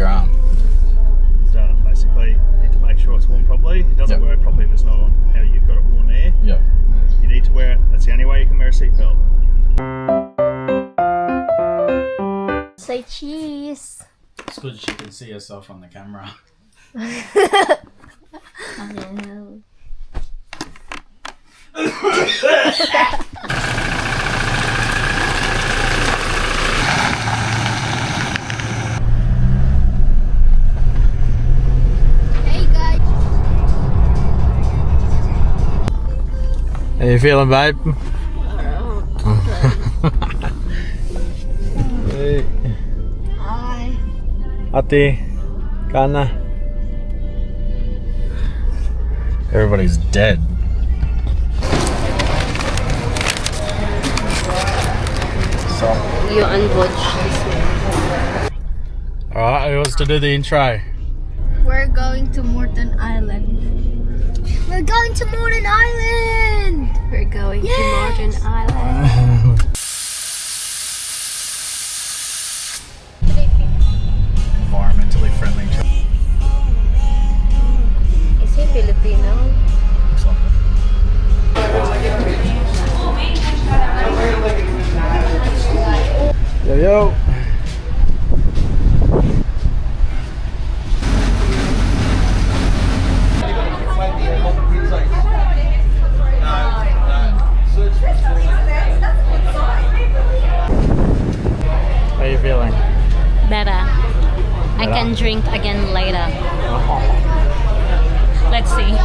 your arm? So basically, you need to make sure it's worn properly. It doesn't work properly if it's not on how you've got it worn there. Yeah. You need to wear it. That's the only way you can wear a seatbelt. Say cheese. It's good she can see herself on the camera. I know. Hey guys. How you feeling, babe? Hey. Hi. Ate, Kana. Everybody's dead. So. You unwatch this one. Alright, who wants to do the intro? We're going to Moreton Island. We're going to Moreton Island! We're going to Moreton Island. Environmentally friendly. Is he Filipino? Looks like it. Yo yo! How are you feeling? Better. I can drink again later. Let's see.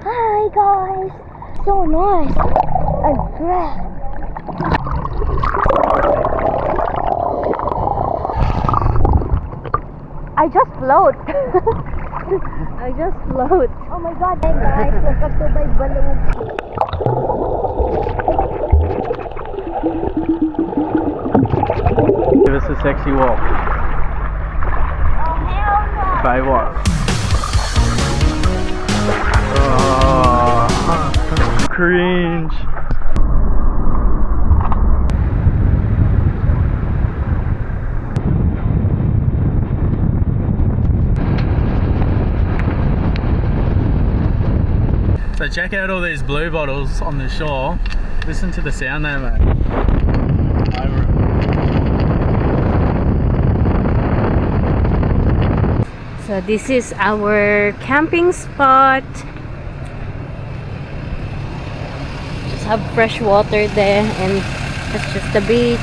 Hi guys. So nice. And fresh. I just float. I just float. Oh my god, hey guys, welcome to my balloon. Give us a sexy walk. Oh hell no. By what? Oh, cringe. So check out all these blue bottles on the shore. Listen to the sound there, mate. Over it. So this is our camping spot. Just have fresh water there, and that's just the beach.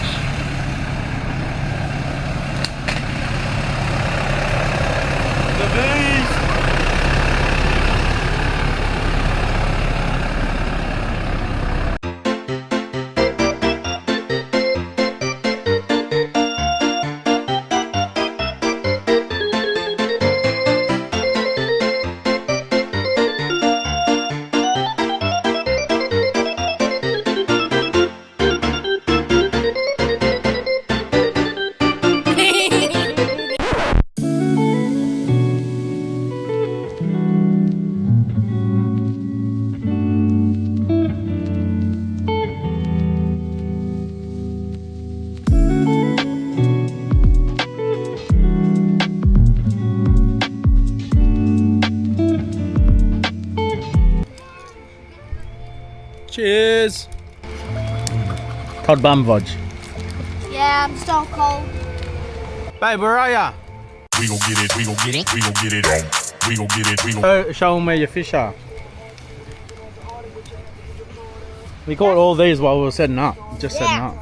Cheers. Cod bum vodge. Yeah, I'm stone cold. Babe, where are ya? We gon' get it, we gon' get it, we gon' get it on. We gon' get it, we gon' Show them where your fish are. We caught all these while we were setting up. Just setting up.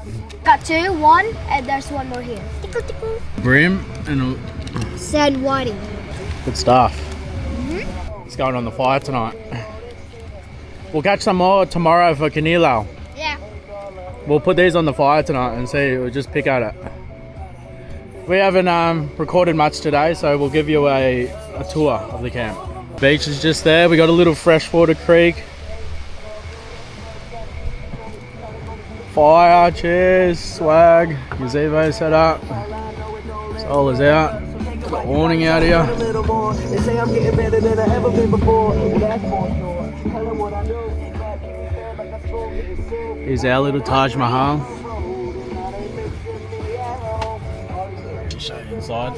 Got 2, 1, and there's one more here. Tickle, tickle. Brim and Sand whiting. good stuff. It's going on the fire tonight. We'll catch some more tomorrow for Canelo. Yeah. We'll put these on the fire tonight and see. We'll just pick at it. We haven't recorded much today, so we'll give you a tour of the camp. Beach is just there. We got a little freshwater creek. Fire, cheers, swag, gazebo set up. Solar's out. Got the awning out here. Here's our little Taj Mahal. Show you inside.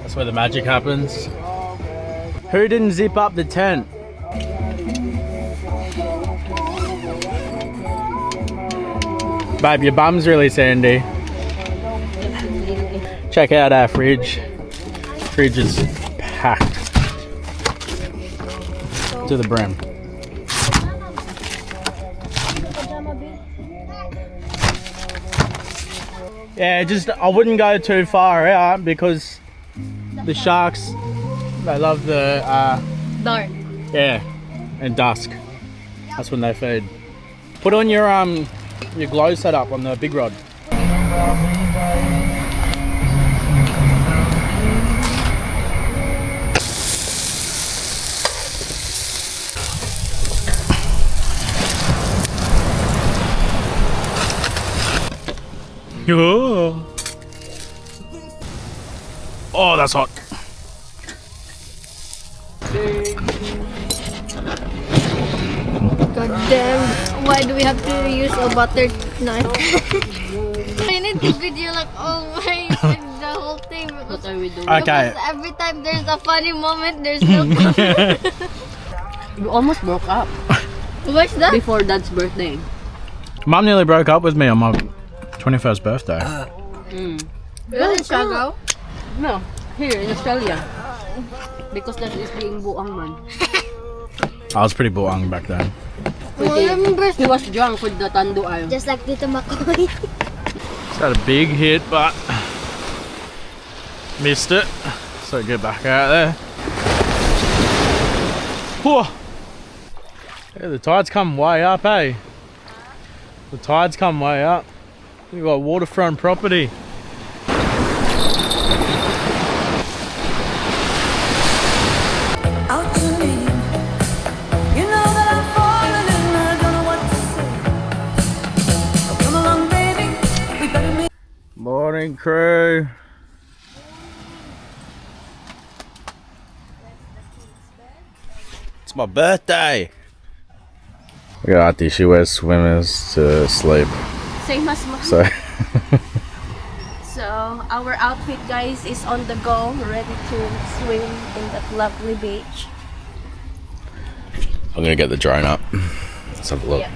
That's where the magic happens. Who didn't zip up the tent? Babe, your bum's really sandy. Check out our fridge. Fridge is packed to the brim. Yeah, just I wouldn't go too far out because the sharks, they love the Dark. yeah, and dusk. That's when they feed. Put on your glow setup on the big rod. Oh, that's hot. God damn. Why do we have to use a butter knife? I need to video like always and the whole thing. What are we doing? Okay. Because every time there's a funny moment, there's no camera. We almost broke up What's that? before Dad's birthday. Mum nearly broke up with me on my 21st birthday. Really, Chicago? No, here in Australia. Because that is being buang man. I was pretty buang back then. He was drunk with the tanduay. Just like Tito McCoy. It's had a big hit, but missed it. So get back out there. Whoa. Yeah, the tide's come way up, eh? The tide's come way up. We've got waterfront property. Out to me, you know that I've fallen and I don't know what to say. Oh, come along, baby, we better meet. Morning, crew. It's my birthday. We got Auntie, she wears swimmers to sleep. Same as mine. So So our outfit, guys, is on the go, ready to swim in that lovely beach. I'm gonna get the drone up. Let's have a look.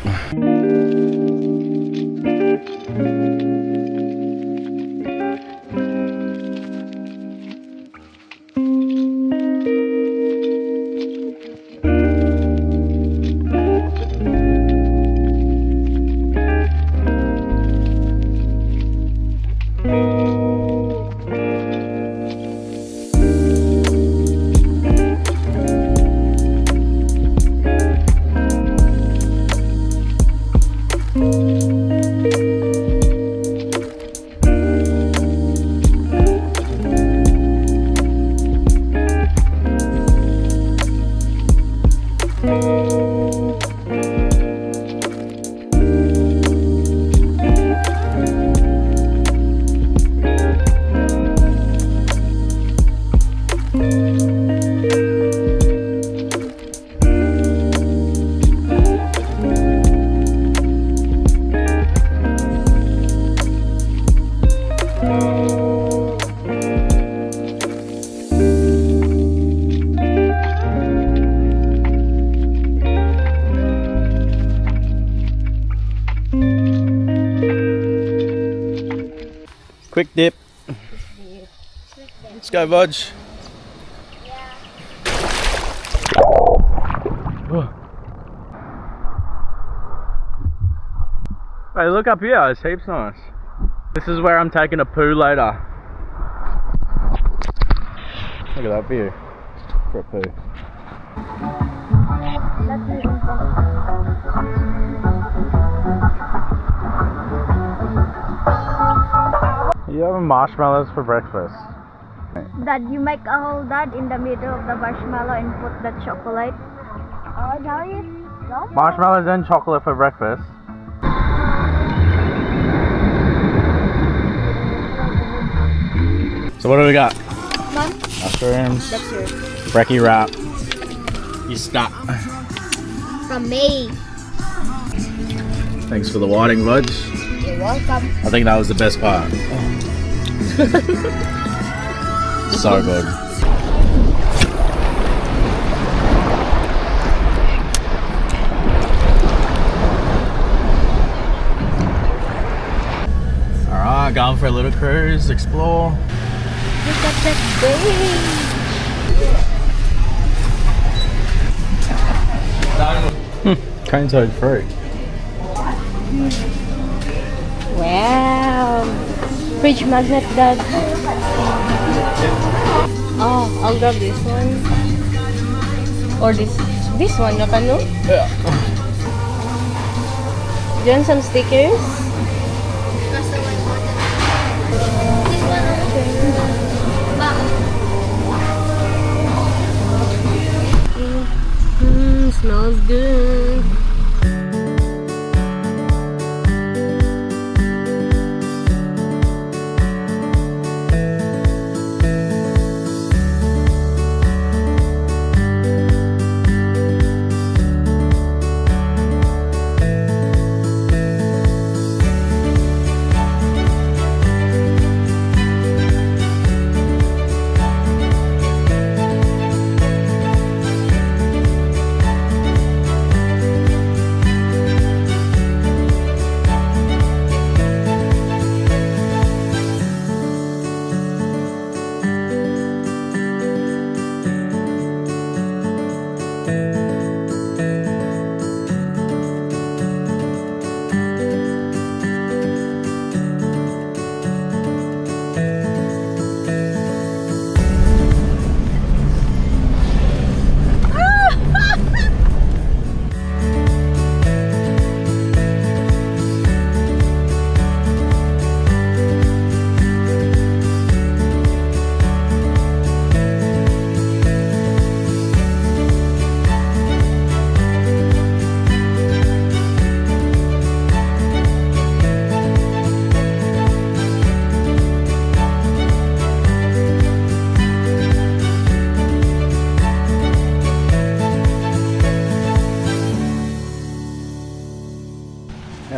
quick dip. Let's go, Vodge. Hey, look up here, it's heaps nice. This is where I'm taking a poo later. Look at that view for a poo. You having marshmallows for breakfast? Dad, you make a hole, Dad, in the middle of the marshmallow and put the chocolate. Oh, now you don't. Marshmallows and chocolate for breakfast. So what do we got? Mom, Mushrooms. that's yours. Brekkie wrap. You stop. From me. Thanks for the whiting, Vodge. You're welcome. I think that was the best part. So good. Alright, going for a little cruise, explore. Look at that Cane toad fruit. Wow. Fridge magnet, Dad. Oh, I'll grab this one. Or this one, no kanu? Yeah. Do you want some stickers? Smells good.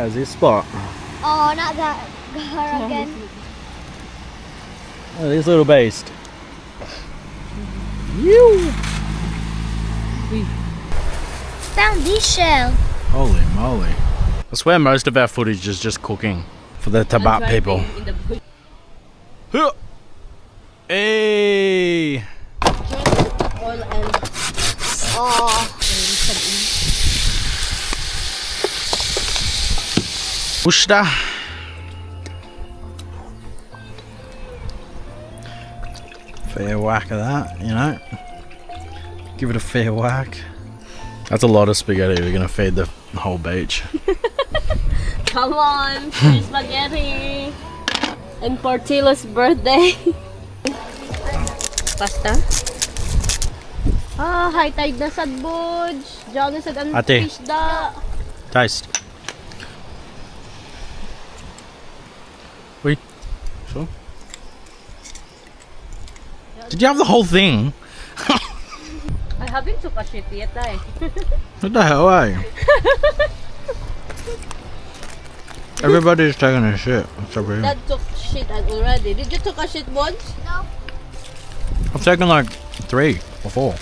How's this spot? Oh, not that girl again. Oh, this little beast. You. Found this shell. Holy moly. I swear most of our footage is just cooking for the Tabat people. Huh. Hey. Oil and Oh, Ushta. Fair whack of that, you know. Give it a fair whack. That's a lot of spaghetti. We're gonna feed the whole beach. come on, free spaghetti. And Portillo's birthday. Pasta. Ah, high tide na sad Budge. Diyan na sad ang Ate. fish da. Taste. Wait. Sure. Did you have the whole thing? I haven't took a shit yet, eh. What the hell, eh? Everybody's taking a shit. What's up here? Dad took shit already. Did you took a shit, Budge? I've taken like 3 or 4.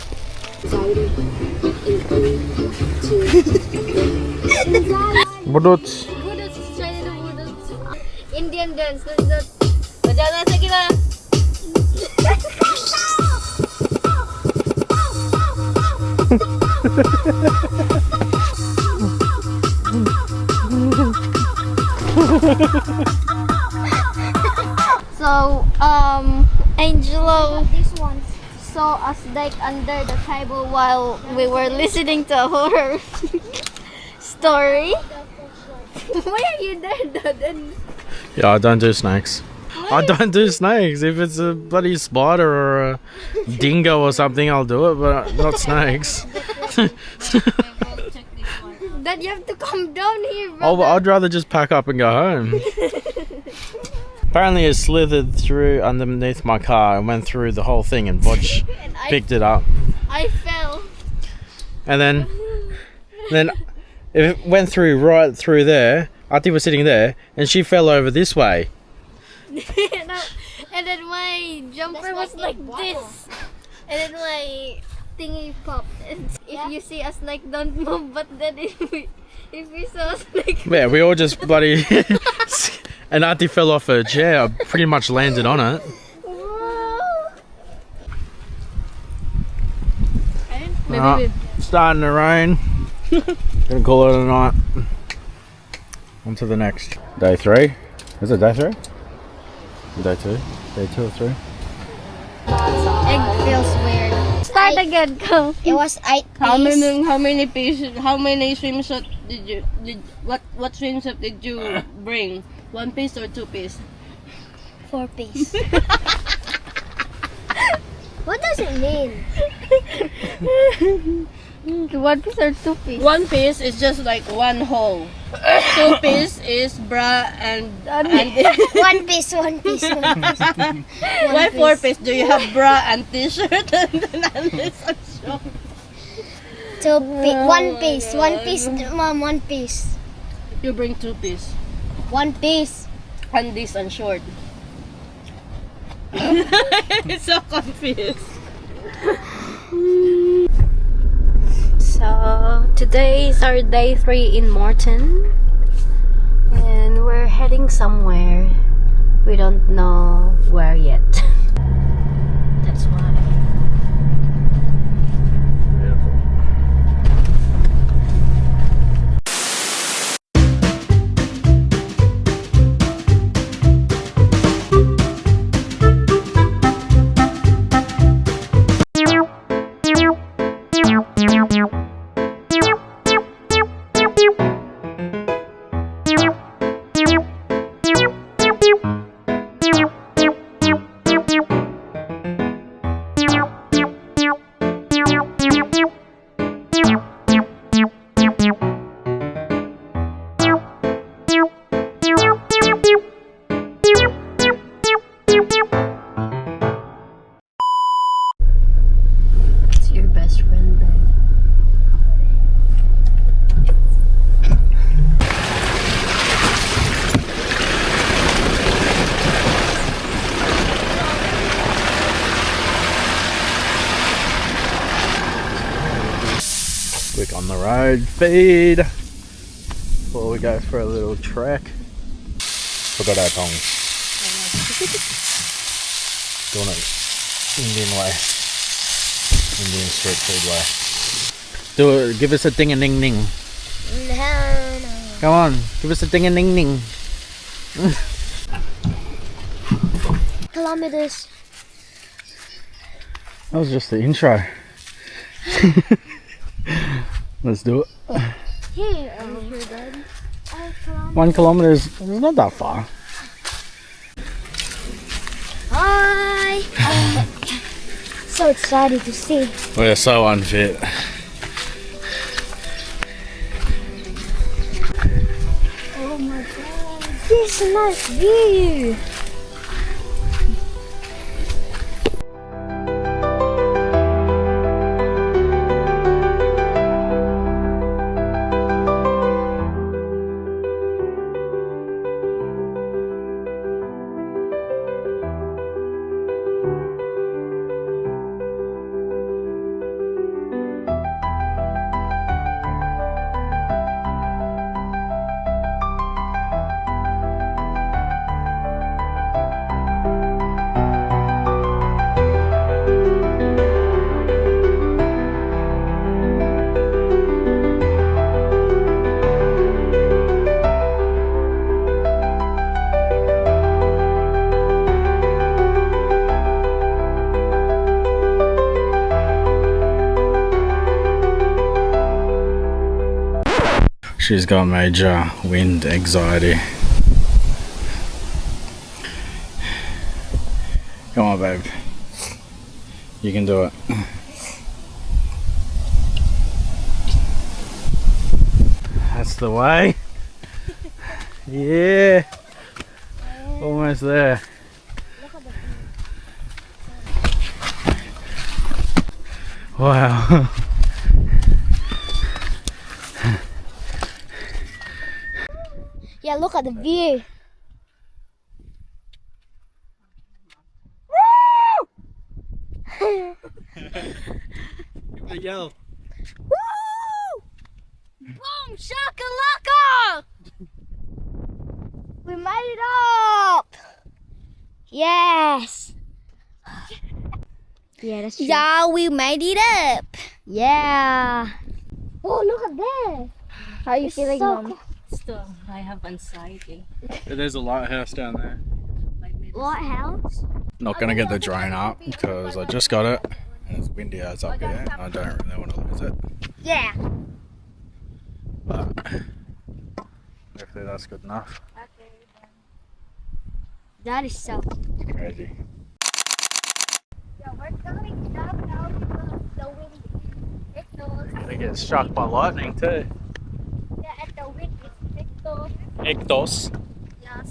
Budots. Budots is China budots. Indian dance. There's that. But na, sige na. So, Angelo saw us like under the table while we were listening to a horror story. Why are you there, Dad? Yeah, I don't do snakes. I don't do snakes. If it's a bloody spider or a dingo or something, I'll do it, but not snakes. Dad, you have to come down here, Oh, brother. I'd rather just pack up and go home. Apparently it slithered through underneath my car and went through the whole thing, and Bodge And picked it up. I fell. And then it went through right through there. Auntie was sitting there and she fell over this way. And then my jumper was like this. And then my thingy popped. And if you see us like don't move, but then if we saw us like Yeah, we all just bloody... And Auntie fell off her chair. I pretty much landed on it. Maybe Starting to rain. Gonna call it a night. On to the next. Day 3. Is it day 3? Day 2? Day 2 or 3? egg feels weird. Start again, go. It was 8 How days. many pieces? How many swimsuit what swimsuit did you bring? 1 piece or 2 piece? 4 piece. What does it mean? 1 piece or 2 piece? 1 piece is just like 1 hole. 2 piece is bra and 1 piece, 1 piece, 1 piece. why 4 piece? Do you have bra and t-shirt and then unless and short? 1 piece, 1 piece, mom, 1 piece. You bring 2 piece. 1 piece. And this and short. It's so confused. So today is our day 3 in Moreton, and we're heading somewhere. We don't know where yet. That's why. It's your best friend, babe. Quick on the road feed before we go for a little trek. Forgot our tongs. Doing it Indian way. Indian street food way. Do it, give us a ding a ning ning. Come on, give us a ding a ning ning. Kilometers. That was just the intro. Let's do it. Here, here, Dad. 1 kilometer is not that far. Hi. So excited to see. We're so unfit. Oh my god. This is a nice view. She's got major wind anxiety. Come on, babe. You can do it. That's the way. Yeah. Almost there. Wow. Yeah, look at the view. Give it a yell. Woo! Boom shakalaka! We made it up! Yes! Yeah, that's true. Yeah, we made it up! Yeah! Oh, look at that! How are you feeling, Mom? Still, I have anxiety. There's a lighthouse down there. Lighthouse? Not gonna get the drone up because I just got it and it's windy as up here. I don't really want to lose it. Yeah! But hopefully that's good enough. That is so Crazy. Yeah, we're going down the wind. Gonna get struck by lightning too. Yeah, at the wind is Hectos. Yes.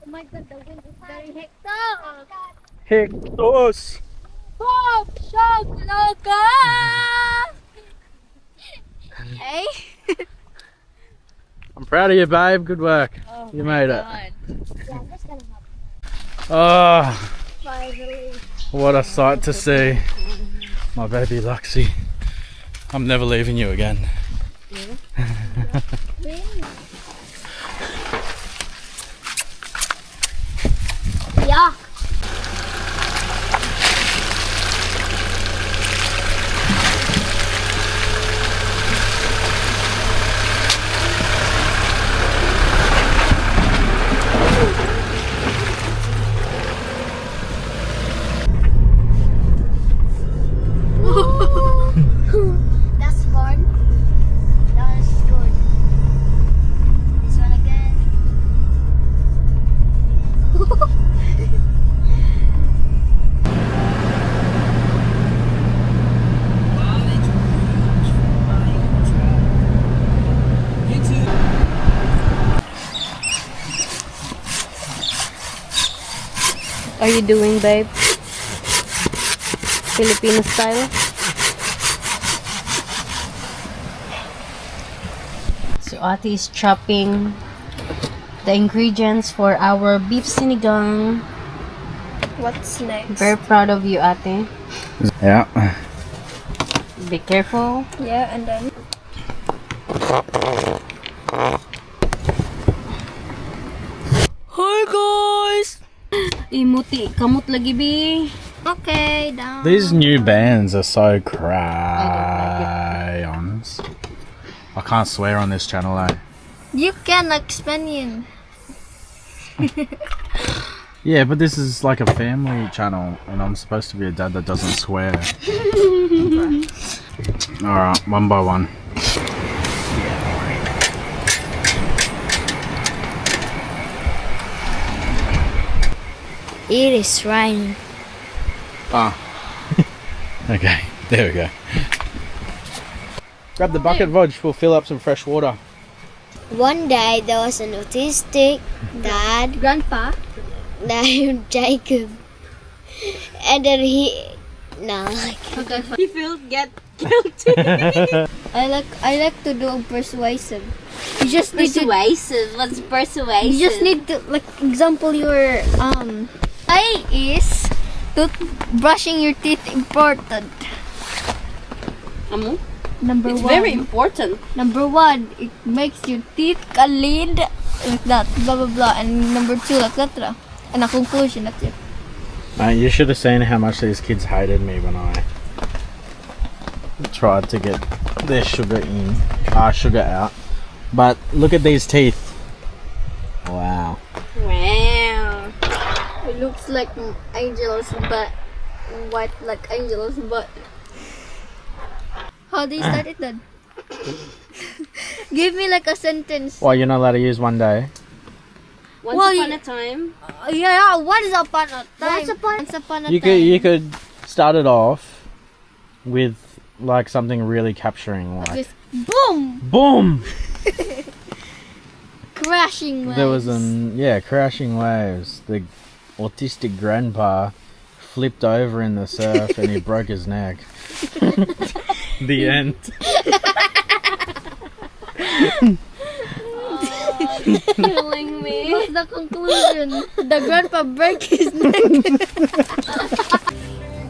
Oh my god, the wind is very hectic. Hectos. Boom shakalaka! Hey? I'm proud of you, babe. Good work. Oh You made it. Yeah, I'm just gonna help. Oh, Finally. what a sight to see. My baby Luxie. I'm never leaving you again. Yeah. That's fun. That was good. This one again. Are you doing, babe? Filipino style? So Ate is chopping the ingredients for our beef sinigang. What's next? Very proud of you, Ate. Yeah. Be careful. Yeah, and then. Hi guys! Imuti, kamot lagi bi. Okay, down. These new bands are so crayons. I can't swear on this channel, eh? You can explain. Yeah, but this is like a family channel and I'm supposed to be a dad that doesn't swear. Alright, one by one. It is raining. Ah. Okay, there we go. Grab the bucket, Vod. We'll fill up some fresh water. One day there was an autistic grandpa named Jacob, and then he Get guilty. I like to do persuasive. You just need to Persuasive. What's persuasive? you just need to like example your I is brushing your teeth important. Number It's one. very important. Number one, it makes your teeth clean like that, blah blah blah. And number two, etc. And a conclusion, that's it. You should have seen how much these kids hated me when I tried to get their sugar out. But look at these teeth. Wow. Wow. It looks like Angel's butt, white like Angel's butt. How do you start it then? Give me like a sentence. Well, you're not allowed to use one day. Once Well, upon a time. Yeah, once upon a time. Once upon a time. You could start it off with like something really capturing, like Just boom! boom. Crashing waves. There was crashing waves. The autistic grandpa flipped over in the surf and he broke his neck. The end. Killing me. What's the conclusion? The grandpa break his neck.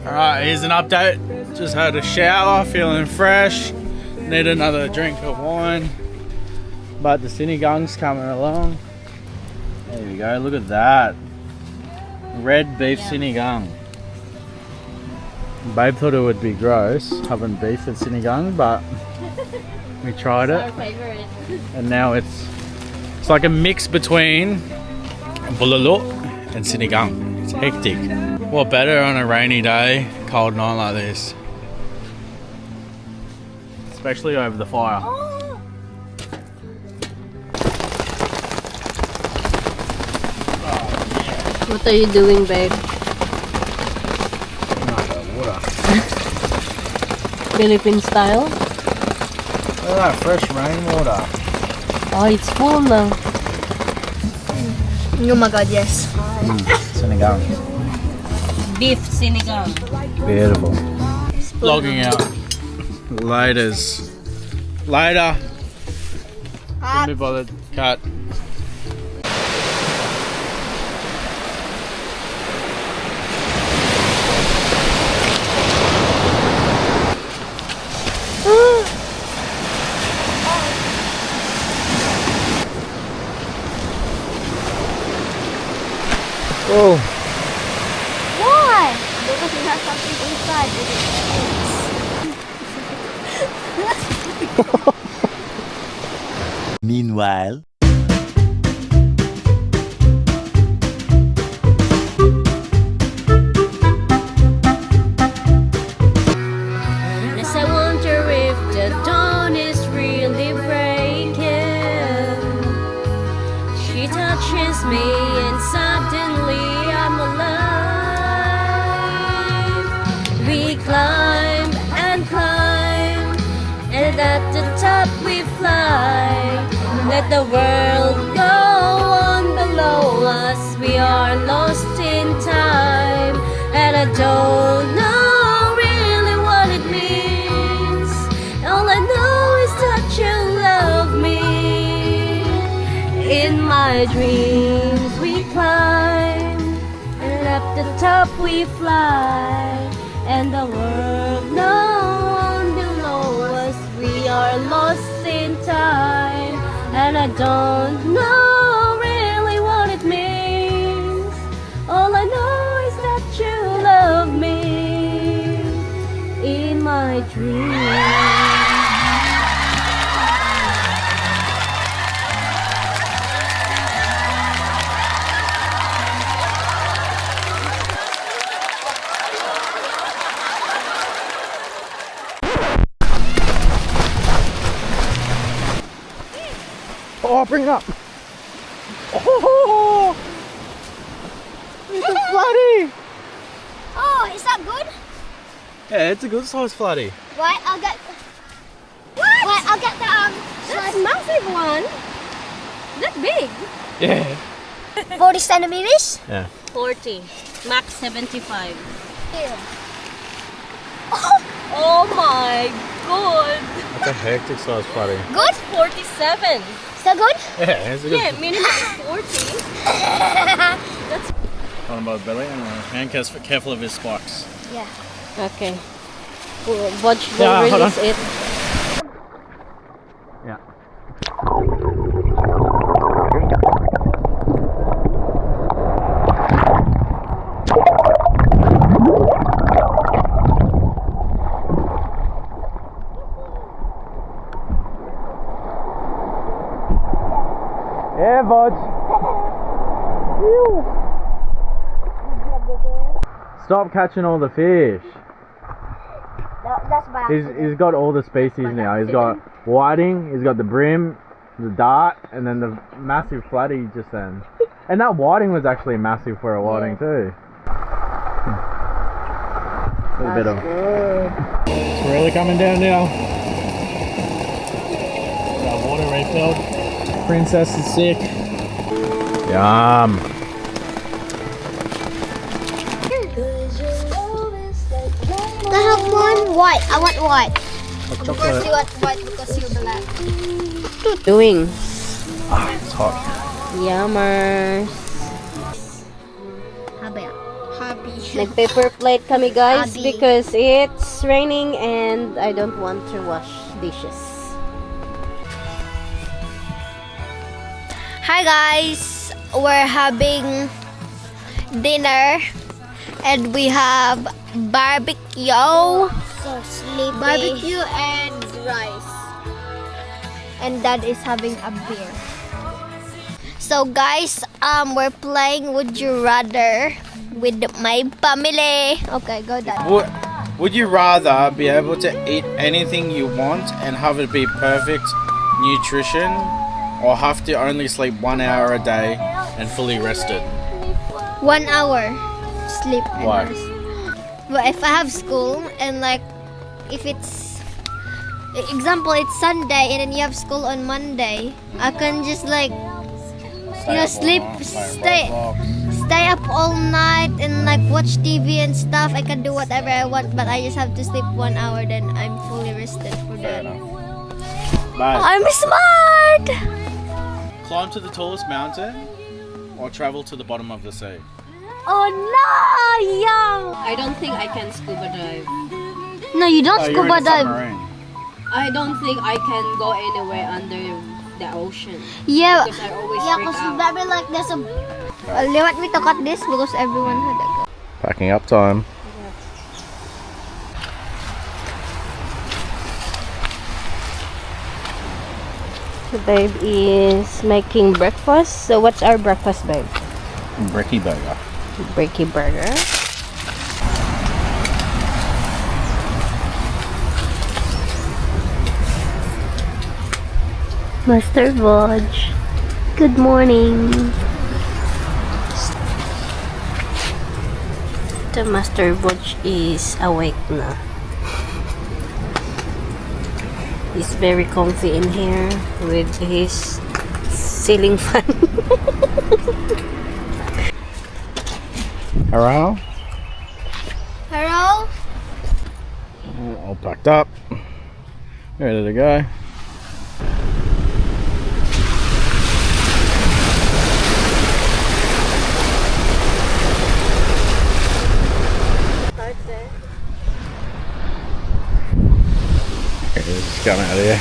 Alright, here's an update. Just had a shower, feeling fresh. Need another drink of wine. But the sinigung's coming along. There we go, look at that. Red beef sinigang. Babe thought it would be gross having beef with sinigang, but we tried Our it. favorite. And now it's like a mix between bulalo and sinigang. It's hectic. What better on a rainy day, cold night like this? Especially over the fire. What are you doing, babe? Water. Philippine style? Look at that fresh rainwater. Oh, it's full now. Oh my god, yes. Sinigang. Beef sinigang. Beautiful. Logging out. Laters. Later. Couldn't be bothered. Cut. Oh. Why? Because it has something inside. Meanwhile, As I wonder if the dawn is really breaking, she touches me and suddenly I'm alive. We climb and climb, and at the top we fly. Let the world go on below us. We are lost in time, and I don't know really what it means. All I know is that you love me. In my dreams we climb, and at the top we fly, and the world knows below us. We are lost in time, and I don't know really what it means. All I know is that you love me in my dreams. Oh, bring it up. Oh, it's a flatty. Oh, is that good? Yeah, it's a good size flatty. Right, I'll get. What? Right, I'll get the That's a massive one. That big. Yeah. 40 centimeters. Yeah. 40. Max 75. Ew. Oh my god. That's a hectic size flatty. Good? 47. So good? Yeah, it's a good. Yeah, minimum 40. That's Got him by the belly and careful of his spikes. Yeah. okay. Watch Yeah, will hold release it. Yeah. Yeah, bud. Stop catching all the fish. That's bad. He's got all the species now. He's got whiting, he's got the brim, the dart, and then the massive flatty just then. And that whiting was actually massive for a whiting too. A little bit of. It's really coming down now. Got water refilled. Princess is sick. Yum. I have one white. I want white. Hot Of course chocolate. you want white because you're black. Doing It's hot. yummers. Happy. Nag-paper plate kami guys Abi. because it's raining and I don't want to wash dishes. Hi guys, we're having dinner and we have barbecue. So sleepy. Barbecue and rice. And Dad is having a beer. So guys, we're playing Would You Rather with my family. Okay, go Dad. Would you rather be able to eat anything you want and have it be perfect nutrition, or have to only sleep 1 hour a day and fully rested? 1 hour sleep. And Why? rest. But if I have school and like if it's example it's Sunday and then you have school on Monday, I can just like sleep, stay up all night and like watch TV and stuff. I can do whatever I want, but I just have to sleep 1 hour. Then I'm fully rested for that. I'm smart. Climb to the tallest mountain or travel to the bottom of the sea? Oh no, young. I don't think I can scuba dive. No, you don't You're in scuba a dive. submarine. I don't think I can go anywhere under the ocean Yeah. because I always Yeah, freak because out. maybe like there's a. You want me to cut this because everyone had a go. Packing up time. The babe is making breakfast. So what's our breakfast, babe? Bricky burger. Breaky burger. Master Vog. Good morning. The Master Vog is awake na. He's very comfy in here with his ceiling fan. Hello? Hello? All packed up. Ready to go. Just coming out of here.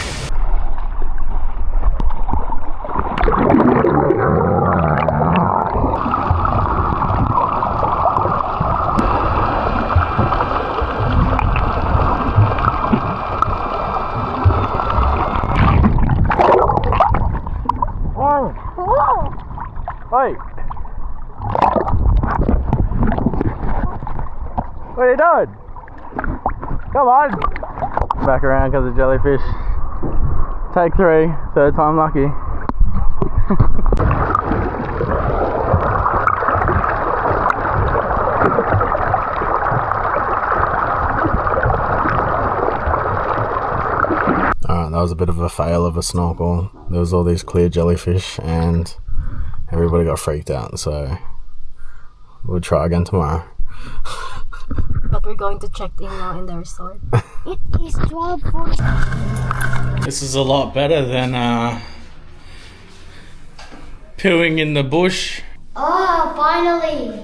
Hey! What are you doing? Come on! Back around because of jellyfish. Take 3, third time lucky. Alright, that was a bit of a fail of a snorkel. There was all these clear jellyfish and everybody got freaked out, so we'll try again tomorrow. But we're going to check in now in the resort. It is 12:40. This is a lot better than pooing in the bush. Oh, finally.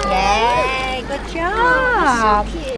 Yay! Good job!